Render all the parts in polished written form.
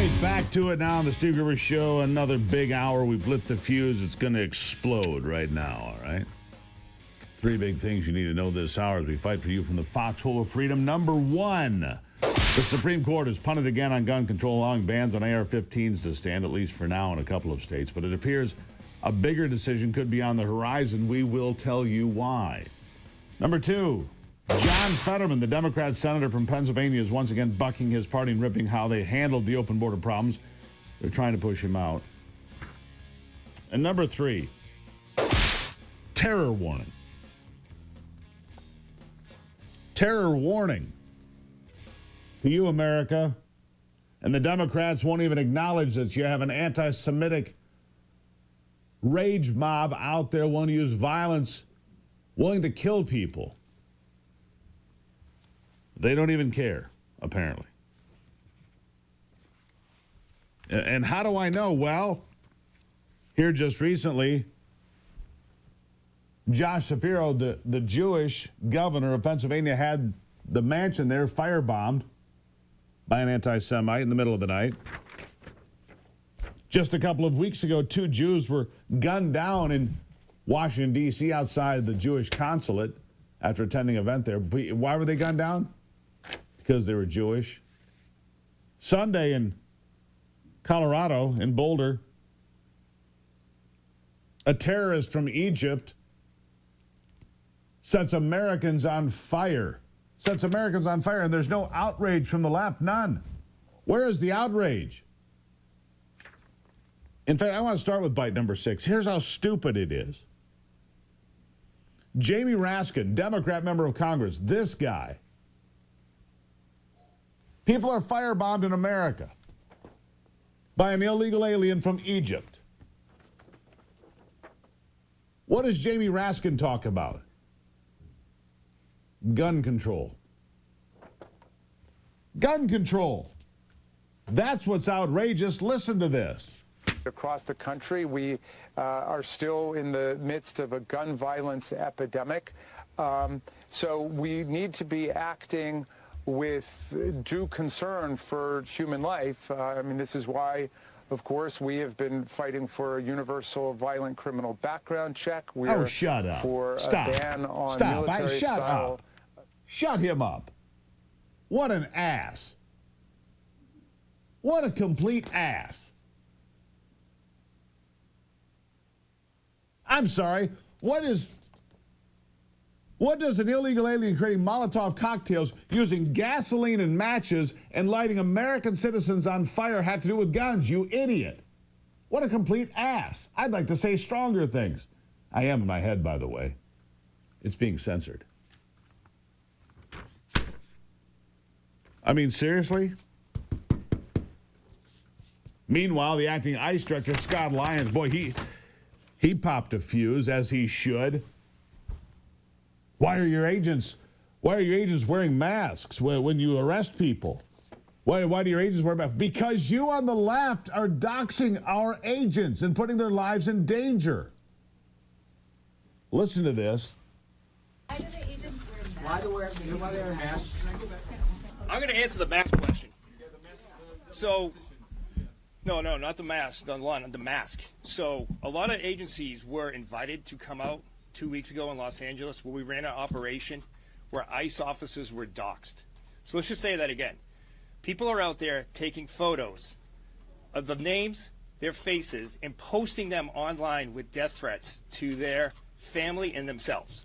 right, back to it now on the Steve Gruber Show. Another big hour. We've lit the fuse. It's going to explode right now, all right? Three big things you need to know this hour as we fight for you from the foxhole of freedom. Number one, the Supreme Court has punted again on gun control, allowing bans on AR-15s to stand, at least for now, in a couple of states. But it appears a bigger decision could be on the horizon. We will tell you why. Number two, John Fetterman, the Democrat senator from Pennsylvania, is once again bucking his party and ripping how they handled the open border problems. They're trying to push him out. And number three, terror warning. Terror warning to you, America. And the Democrats won't even acknowledge that you have an anti-Semitic rage mob out there willing to use violence, willing to kill people. They don't even care, apparently. And how do I know? Well, here just recently, Josh Shapiro, the Jewish governor of Pennsylvania, had the mansion there firebombed by an anti-Semite in the middle of the night. Just a couple of weeks ago, 2 Jews were gunned down in Washington, D.C. outside the Jewish consulate after attending an event there. Why were they gunned down? Because they were Jewish. Sunday in Colorado, in Boulder, a terrorist from Egypt sets Americans on fire. Sets Americans on fire, and there's no outrage from the left. None. Where is the outrage? In fact, I want to start with bite number 6. Here's how stupid it is. Jamie Raskin, Democrat member of Congress, this guy. People are firebombed in America by an illegal alien from Egypt. What does Jamie Raskin talk about? Gun control. Gun control. That's what's outrageous. Listen to this. Across the country, we are still in the midst of a gun violence epidemic. So we need to be acting with due concern for human life. I mean, this is why, of course, we have been fighting for a universal violent criminal background check. We're shut up. For Stop. A ban on Stop. military Shut style. up. Shut him up. What an ass. What a complete ass. I'm sorry. What does an illegal alien creating Molotov cocktails, using gasoline and matches, and lighting American citizens on fire have to do with guns, you idiot? What a complete ass. I'd like to say stronger things. I am in my head, by the way. It's being censored. I mean, seriously? Meanwhile, the acting ICE director, Scott Lyons, boy, he popped a fuse, as he should. Why are your agents wearing masks when you arrest people? Why do your agents wear masks? Because you on the left are doxing our agents and putting their lives in danger. Listen to this. Why do the agents wear masks? Why they wear masks? I'm going to answer the mask question. So, no, not the mask, the mask. So, a lot of agencies were invited to come out 2 weeks ago in Los Angeles where we ran an operation where ICE officers were doxxed. So let's just say that again. People are out there taking photos of the names, their faces, and posting them online with death threats to their family and themselves.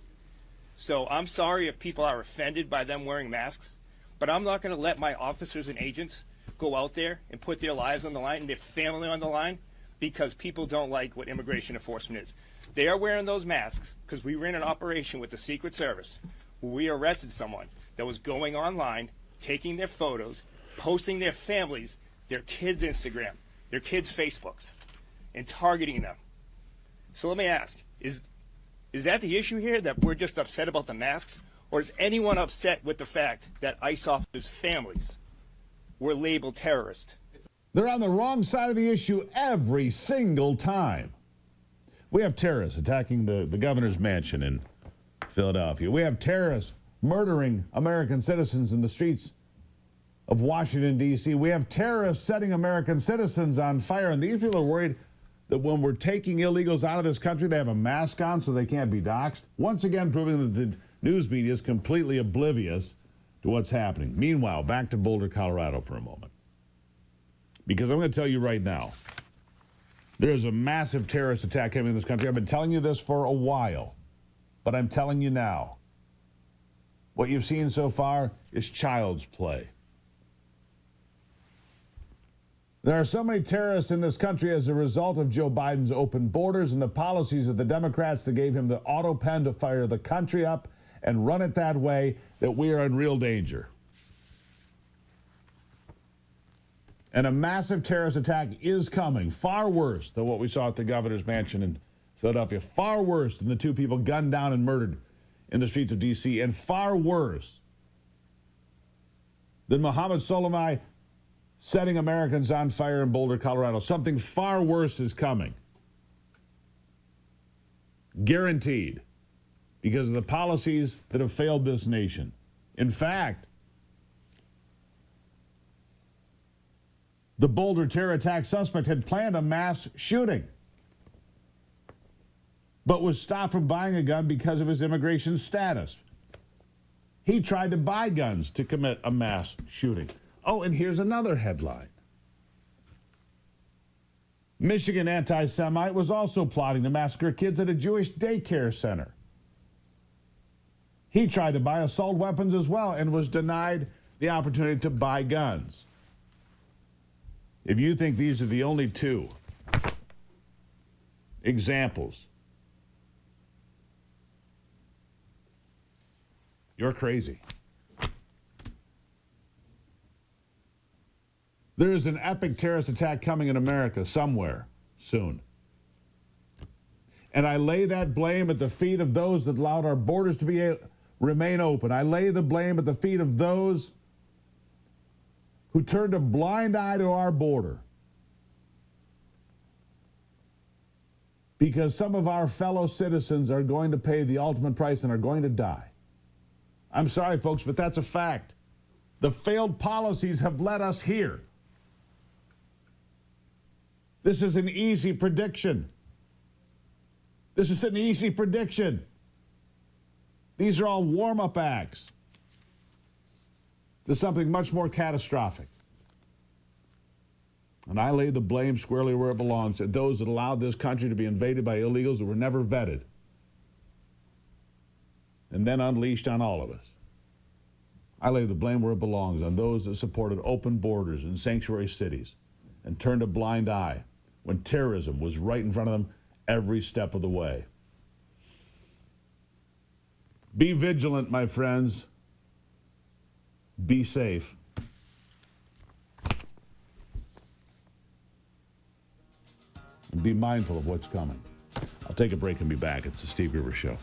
So I'm sorry if people are offended by them wearing masks, but I'm not going to let my officers and agents go out there and put their lives on the line and their family on the line because people don't like what immigration enforcement is. They are wearing those masks because we ran an operation with the Secret Service where we arrested someone that was going online, taking their photos, posting their families, their kids' Instagram, their kids' Facebooks, and targeting them. So let me ask, is that the issue here, that we're just upset about the masks? Or is anyone upset with the fact that ICE officers' families were labeled terrorists? They're on the wrong side of the issue every single time. We have terrorists attacking the governor's mansion in Philadelphia. We have terrorists murdering American citizens in the streets of Washington, D.C. We have terrorists setting American citizens on fire, and these people are worried that when we're taking illegals out of this country, they have a mask on so they can't be doxxed. Once again, proving that the news media is completely oblivious to what's happening. Meanwhile, back to Boulder, Colorado for a moment. Because I'm going to tell you right now, there is a massive terrorist attack coming in this country. I've been telling you this for a while, but I'm telling you now. What you've seen so far is child's play. There are so many terrorists in this country as a result of Joe Biden's open borders and the policies of the Democrats that gave him the auto pen to fire the country up and run it that way that we are in real danger. And a massive terrorist attack is coming, far worse than what we saw at the governor's mansion in Philadelphia, far worse than the two people gunned down and murdered in the streets of D.C., and far worse than Mohammed Soleimani setting Americans on fire in Boulder, Colorado. Something far worse is coming. Guaranteed. Because of the policies that have failed this nation. In fact, the Boulder terror attack suspect had planned a mass shooting, but was stopped from buying a gun because of his immigration status. He tried to buy guns to commit a mass shooting. Oh, and here's another headline. Michigan anti-Semite was also plotting to massacre kids at a Jewish daycare center. He tried to buy assault weapons as well and was denied the opportunity to buy guns. If you think these are the only two examples, you're crazy. There is an epic terrorist attack coming in America somewhere soon. And I lay that blame at the feet of those that allowed our borders to remain open. I lay the blame at the feet of those who turned a blind eye to our border. Because some of our fellow citizens are going to pay the ultimate price and are going to die. I'm sorry, folks, but that's a fact. The failed policies have led us here. This is an easy prediction. This is an easy prediction. These are all warm-up acts to something much more catastrophic. And I lay the blame squarely where it belongs at those that allowed this country to be invaded by illegals that were never vetted and then unleashed on all of us. I lay the blame where it belongs on those that supported open borders and sanctuary cities and turned a blind eye when terrorism was right in front of them every step of the way. Be vigilant, my friends. Be safe. And be mindful of what's coming. I'll take a break and be back. It's the Steve Gruber Show.